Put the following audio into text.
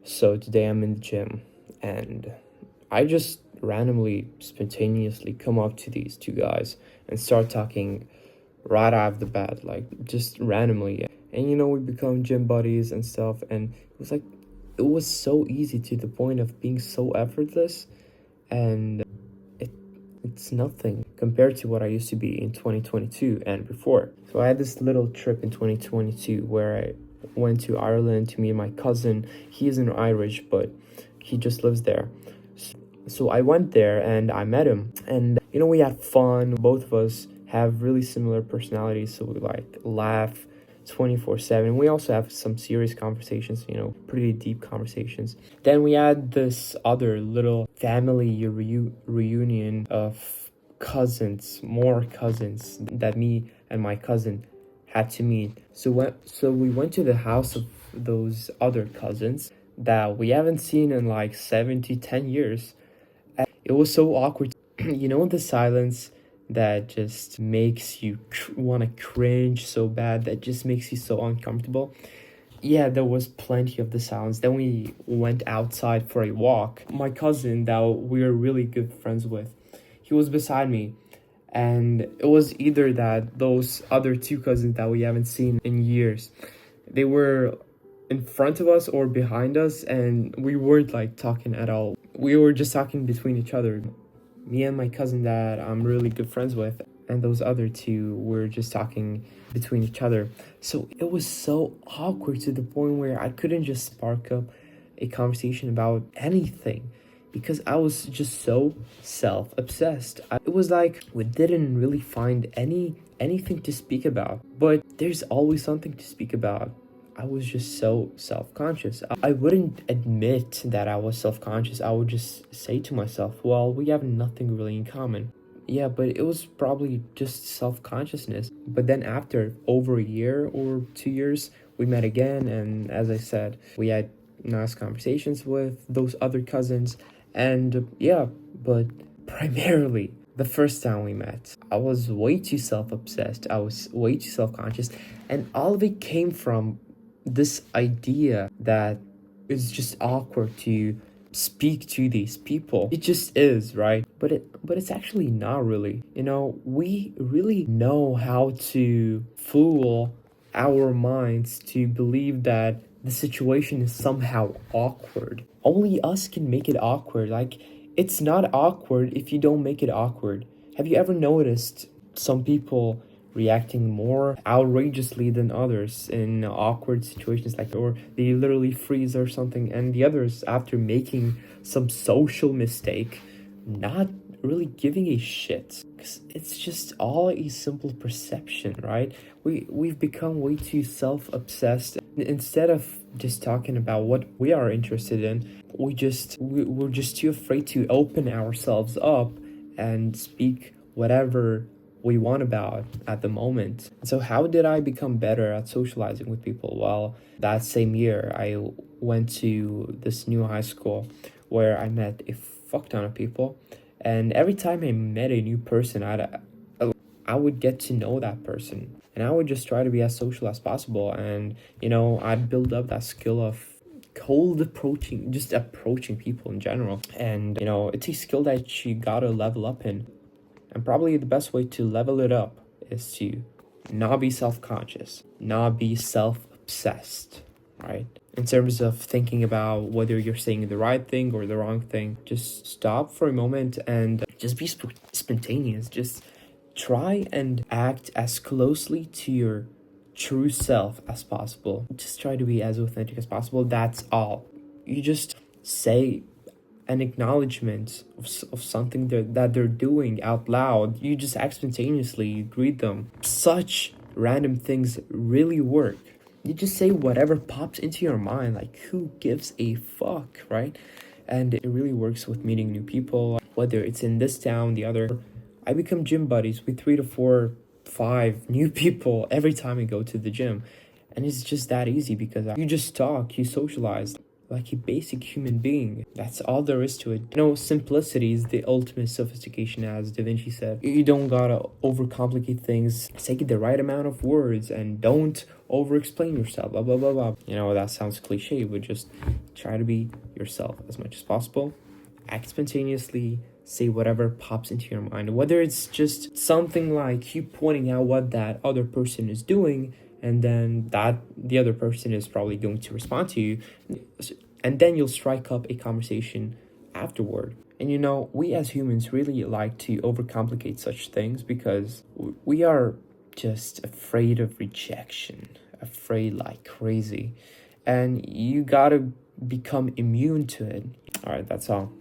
So today I'm in the gym and I just randomly, spontaneously come up to these two guys and start talking right out of the bat, like just randomly. And we become gym buddies and stuff. And it was so easy to the point of being so effortless. And it, it's nothing compared to what I used to be in 2022 and before. So I had this little trip in 2022 where I went to Ireland to meet my cousin. He isn't Irish, but he just lives there. So I went there and I met him, and we had fun. Both of us have really similar personalities, so we like laugh 24/7. We also have some serious conversations, pretty deep conversations. Then we had this other little family reunion of cousins, more cousins that me and my cousin had to meet. So we went to the house of those other cousins that we haven't seen in like 7 to 10 years. It was so awkward. The silence that just makes you want to cringe so bad, that just makes you so uncomfortable. Yeah, there was plenty of the silence. Then we went outside for a walk. My cousin that we were really good friends with, he was beside me. And it was either that those other two cousins that we haven't seen in years, they were in front of us or behind us, and we weren't like talking at all. We were just talking between each other. Me and my cousin that I'm really good friends with, and those other two were just talking between each other. So it was so awkward to the point where I couldn't just spark up a conversation about anything because I was just so self-obsessed. It was like we didn't really find anything to speak about, but there's always something to speak about. I was just so self-conscious. I wouldn't admit that I was self-conscious. I would just say to myself, well, we have nothing really in common. Yeah, but it was probably just self-consciousness. But then after over a year or 2 years, we met again. And as I said, we had nice conversations with those other cousins. And yeah, but primarily the first time we met, I was way too self-obsessed. I was way too self-conscious. And all of it came from this idea that it's just awkward to speak to these people. It just is, right? But it's actually not really. We really know how to fool our minds to believe that the situation is somehow awkward. Only us can make it awkward. Like, it's not awkward if you don't make it awkward. Have you ever noticed some people reacting more outrageously than others in awkward situations, like, or they literally freeze or something, and the others, after making some social mistake, not really giving a shit? Because it's just all a simple perception, right? We've become way too self-obsessed. Instead of just talking about what we are interested in, we're just too afraid to open ourselves up and speak whatever we want about at the moment. So how did I become better at socializing with people? Well, that same year I went to this new high school where I met a fuck ton of people, and every time I met a new person, I would get to know that person, and I would just try to be as social as possible. And I'd build up that skill of cold approaching, just approaching people in general. And it's a skill that you gotta level up in. And probably the best way to level it up is to not be self-conscious, not be self-obsessed, right? In terms of thinking about whether you're saying the right thing or the wrong thing, just stop for a moment and just be spontaneous. Just try and act as closely to your true self as possible. Just try to be as authentic as possible. That's all. You just say an acknowledgement of something that they're doing out loud. You just act spontaneously, you greet them. Such random things really work. You just say whatever pops into your mind, like, who gives a fuck, right? And it really works with meeting new people, whether it's in this town, the other. I become gym buddies with 3 to 4, 5 new people every time I go to the gym. And it's just that easy because you just talk, you socialize. like a basic human being. That's all there is to it. Simplicity is the ultimate sophistication, as Da Vinci said. You don't gotta overcomplicate things. Say the right amount of words and don't over-explain yourself, blah, blah, blah, blah. That sounds cliche, but just try to be yourself as much as possible. Act spontaneously, say whatever pops into your mind, whether it's just something like you pointing out what that other person is doing, and then that the other person is probably going to respond to you, and then you'll strike up a conversation afterward. And we as humans really like to overcomplicate such things because we are just afraid of rejection, afraid like crazy, and you gotta become immune to it. All right, that's all.